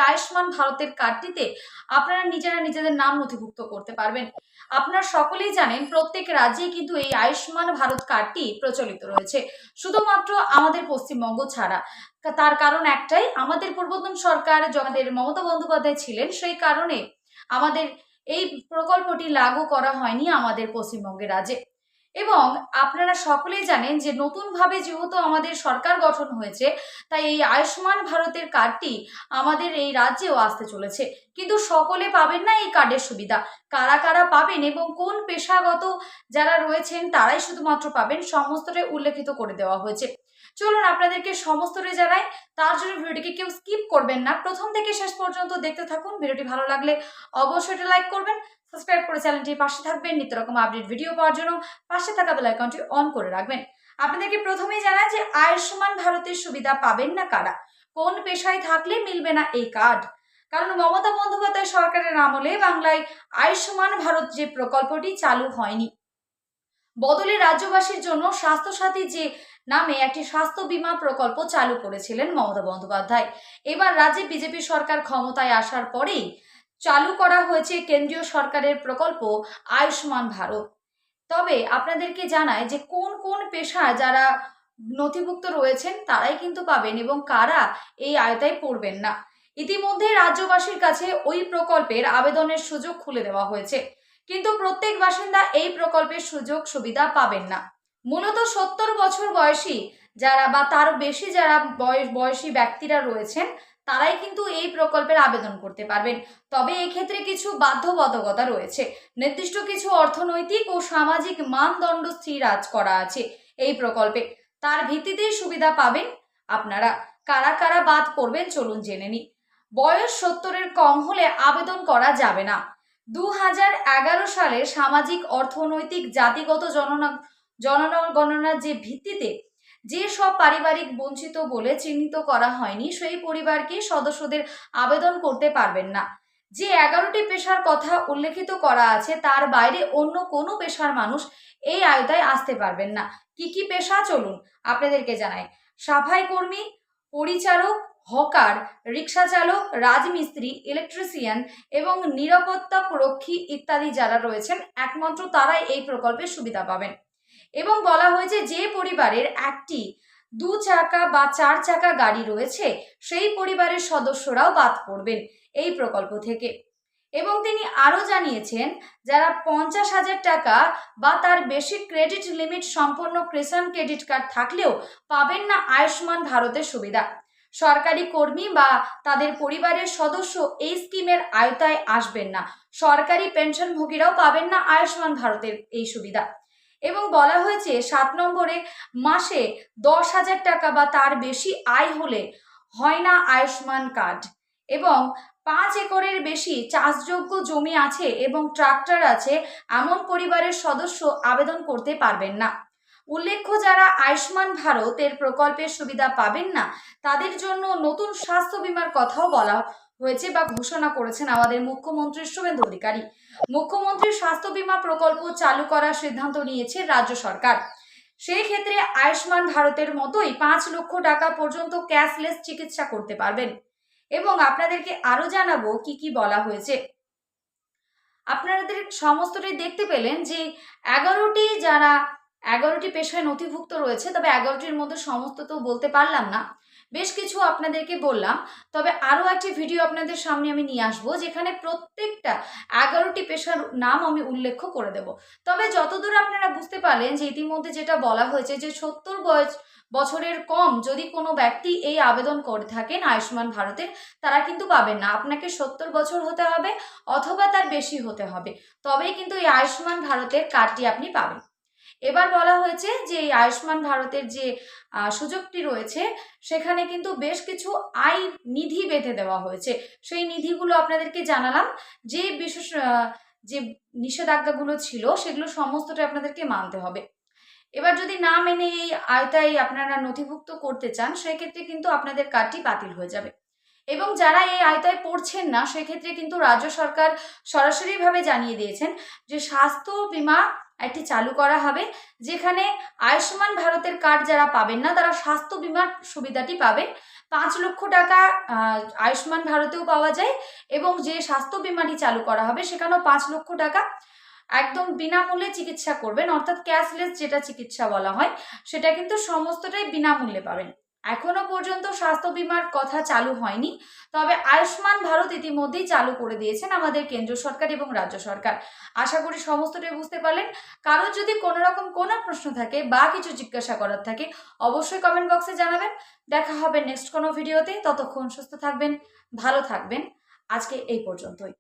আয়ুষ্মান ভারতের কার্ডটিতে আপনারা নিজেরা নিজেদের নাম নথিভুক্ত করতে পারবেন। আপনারা সকলেই জানেন প্রত্যেক রাজ্যেই কিন্তু এই আয়ুষ্মান ভারত কার্ডটি প্রচলিত রয়েছে, শুধুমাত্র আমাদের পশ্চিমবঙ্গ ছাড়া। তার কারণ একটাই, আমাদের পূর্বতন সরকার আমাদের মমতা বন্দ্যোপাধ্যায় ছিলেন, সেই কারণে আমাদের এই প্রকল্পটি লাগু করা হয়নি আমাদের পশ্চিমবঙ্গের রাজ্যে। এবং আপনারা সকলেই জানেন যে নতুনভাবে যেহেতু আমাদের সরকার গঠন হয়েছে, তাই এই আয়ুষ্মান ভারতের কার্ডটি আমাদের এই রাজ্যেও আসতে চলেছে। কিন্তু সকলে পাবেন না এই কার্ডের সুবিধা। কারা কারা পাবেন এবং কোন পেশাগত যারা রয়েছেন তারাই শুধুমাত্র পাবেন, সমস্তটাই উল্লেখিত করে দেওয়া হয়েছে। চলুন আপনাদেরকে সমস্তটাই জানাই। তার জন্য ভিডিওটিকে কেউ স্কিপ করবেন না, প্রথম থেকে শেষ পর্যন্ত দেখতে থাকুন। ভিডিওটি ভালো লাগলে অবশ্যই লাইক করবেন, সাবস্ক্রাইব করে চ্যানেলটির পাশে থাকবেন নিত্য রকম আপডেট ভিডিও পাওয়ার জন্য। পাশে থাকা বেল আইকনটি অন করে রাখবেন। আপনাদেরকে প্রথমেই জানাই যে আয়ুষ্মান ভারতের সুবিধা পাবেন না কারা, কোন পেশায় থাকলে মিলবে না এই কার্ড। কারণ মমতা বন্দ্যোপাধ্যায় সরকারের আমলে বাংলায় আয়ুষ্মান ভারত যে প্রকল্পটি চালু হয়নি, বদলে রাজ্যবাসীর জন্য স্বাস্থ্যসাথী যে নামে একটি স্বাস্থ্য বীমা প্রকল্প চালু করেছিলেন মমতা বন্দ্যোপাধ্যায়। এবার রাজ্যে বিজেপি সরকার ক্ষমতায় আসার পরেই চালু করা হয়েছে কেন্দ্রীয় সরকারের প্রকল্প আয়ুষ্মান ভারত। তবে আপনাদেরকে জানায় যে কোন কোন পেশা যারা নথিভুক্ত রয়েছেন তারাই কিন্তু পাবেন এবং কারা এই আওতায় পড়বেন না। ইতিমধ্যে রাজ্যবাসীর কাছে ওই প্রকল্পের আবেদনের সুযোগ খুলে দেওয়া হয়েছে, কিন্তু প্রত্যেক বাসিন্দা এই প্রকল্পের সুযোগ সুবিধা পাবেন না। মূলত 70 বছর বয়সী যারা বা তার বেশি যারা বয়সী ব্যক্তিরা রয়েছেন তারাই কিন্তু এই প্রকল্পের আবেদন করতে পারবেন। তবে এক্ষেত্রে কিছু বাধ্যবাধকতা রয়েছে, নির্দিষ্ট কিছু অর্থনৈতিক ও সামাজিক মানদণ্ড স্থির করা আছে এই প্রকল্পে। তার ভিত্তিতেই সুবিধা পাবেন আপনারা। কারা কারা বাদ পড়বেন চলুন জেনে নিই। বয়স 70-এর কম হলে আবেদন করা যাবে না। 2011 সালে সামাজিক অর্থনৈতিক জাতিগত জনগণনার যে ভিত্তিতে যে সব পারিবারিক বঞ্চিত বলে চিহ্নিত করা হয়নি সেই পরিবারকে সদস্যদের আবেদন করতে পারবেন না। যে 11টি পেশার কথা উল্লেখিত করা আছে তার বাইরে অন্য কোনো পেশার মানুষ এই আওতায় আসতে পারবেন না। কি কি পেশা চলুন আপনাদেরকে জানাই। সাফাই কর্মী, পরিচারক, হকার, রিক্সা চালক, রাজমিস্ত্রি, ইলেকট্রিশিয়ান এবং নিরাপত্তা রক্ষী ইত্যাদি যারা রয়েছেন একমাত্র তারাই এই প্রকল্পের সুবিধা পাবেন। এবং বলা হয়েছে যে পরিবারের একটি 2 চাকা বা 4 চাকা গাড়ি রয়েছে সেই পরিবারের সদস্যরাও বাদ পড়বেন এই প্রকল্প থেকে। এবং তিনি আরও জানিয়েছেন যারা 50,000 টাকা বা তার বেশি ক্রেডিট লিমিট সম্পন্ন কিষাণ ক্রেডিট কার্ড থাকলেও পাবেন না আয়ুষ্মান ভারতের সুবিধা। সরকারি কর্মী বা তাদের পরিবারের সদস্য এই স্কিমের আওতায় আসবেন না। সরকারি পেনশনভোগীরাও পাবেন না আয়ুষ্মান ভারতের এই সুবিধা। এবং বলা হয়েছে 7 নম্বরে মাসে 10,000 টাকা বা তার বেশি আয় হলে হয় না আয়ুষ্মান কার্ড। এবং 5 একরের বেশি চাষযোগ্য জমি আছে এবং ট্রাক্টর আছে এমন পরিবারের সদস্য আবেদন করতে পারবেন না। উল্লেখ্য যারা আয়ুষ্মান ভারতের প্রকল্পের সুবিধা পাবেন না তাদের জন্য নতুন স্বাস্থ্য বীমার কথাও বলা হয়েছে বা ঘোষণা করেছেন আমাদের মুখ্যমন্ত্রী শুভেন্দু অধিকারী। মুখ্যমন্ত্রীর স্বাস্থ্য বীমা প্রকল্প চালু করার সিদ্ধান্ত নিয়েছে রাজ্য সরকার। সেই ক্ষেত্রে আয়ুষ্মান ভারতের মতোই 5 লক্ষ টাকা পর্যন্ত ক্যাশলেস চিকিৎসা করতে পারবেন। এবং আপনাদেরকে আরো জানাবো কি কি বলা হয়েছে। আপনাদের সমস্তটাই দেখতে পেলেন যে 11টি পেশায় নথিভুক্ত রয়েছে, তবে 11টির মধ্যে সমস্ত তো বলতে পারলাম না, বেশ কিছু আপনাদেরকে বললাম। তবে আরও একটি ভিডিও আপনাদের সামনে আমি নিয়ে আসবো যেখানে প্রত্যেকটা 11টি পেশার নাম আমি উল্লেখ করে দেব। তবে যতদূর আপনারা বুঝতে পারলেন যে ইতিমধ্যে যেটা বলা হয়েছে যে 70 বছরের কম যদি কোনো ব্যক্তি এই আবেদন করে থাকেন আয়ুষ্মান ভারতের, তারা কিন্তু পাবেন না। আপনাকে 70 বছর হতে হবে অথবা তার বেশি হতে হবে, তবেই কিন্তু এই আয়ুষ্মান ভারতের কার্ডটি আপনি পাবেন। এবার বলা হয়েছে যে এই আয়ুষ্মান ভারতের যে সুযোগটি রয়েছে সেখানে কিন্তু বেশ কিছু আয় নিধি বেঁধে দেওয়া হয়েছে। সেই নিধিগুলো আপনাদেরকে জানালাম। যে বিশেষ যে নিষেধাজ্ঞাগুলো ছিল সেগুলো সমস্তটাই আপনাদেরকে মানতে হবে। এবার যদি না মেনে এই আওতায় আপনারা নথিভুক্ত করতে চান সেক্ষেত্রে কিন্তু আপনাদের কার্ডটি বাতিল হয়ে যাবে। এবং যারা এই আওতায় পড়ছেন না সেক্ষেত্রে কিন্তু রাজ্য সরকার সরাসরিভাবে জানিয়ে দিয়েছেন যে স্বাস্থ্য বীমা একটি চালু করা হবে, যেখানে আয়ুষ্মান ভারতের কার্ড যারা পাবেন না তারা স্বাস্থ্য বিমার সুবিধাটি পাবেন। 5 লক্ষ টাকা আয়ুষ্মান ভারতেও পাওয়া যায়, এবং যে স্বাস্থ্য বিমাটি চালু করা হবে সেখানেও 5 লক্ষ টাকা একদম বিনামূল্যে চিকিৎসা করবেন, অর্থাৎ ক্যাশলেস যেটা চিকিৎসা বলা হয় সেটা কিন্তু সমস্তটাই বিনামূল্যে পাবেন। এখনো পর্যন্ত স্বাস্থ্য বিমার কথা চালু হয়নি, তবে আয়ুষ্মান ভারত ইতিমধ্যেই চালু করে দিয়েছেন আমাদের কেন্দ্র সরকার এবং রাজ্য সরকার। আশা করি সমস্তটাই বুঝতে পারলেন। কারোর যদি কোনো রকম কোনো প্রশ্ন থাকে বা কিছু জিজ্ঞাসা করার থাকে অবশ্যই কমেন্ট বক্সে জানাবেন। দেখা হবে নেক্সট কোনো ভিডিওতে। ততক্ষণ সুস্থ থাকবেন, ভালো থাকবেন। আজকে এই পর্যন্তই।